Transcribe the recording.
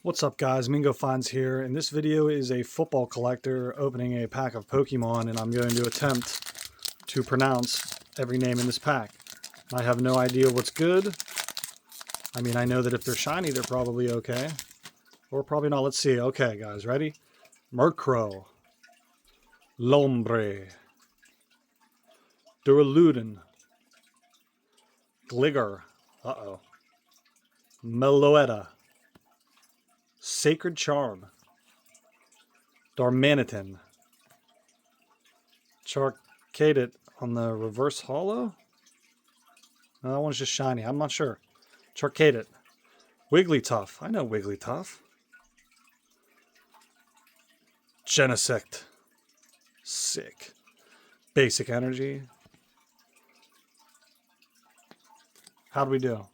What's up guys, Mingo Finds here, and this video is a football collector opening a pack of Pokemon, and I'm going to attempt to pronounce every name in this pack. I have no idea what's good. I mean, I know that if they're shiny, they're probably okay. Or probably not. Let's see. Okay guys, ready? Murkrow, Lombre, Duraludin, Gligar, Meloetta, Sacred Charm, Darmanitan, Charcadet on the reverse holo? No, that one's just shiny. I'm not sure. Charcadet. Wigglytuff. I know Wigglytuff. Genesect. Sick. Basic Energy. How do we do?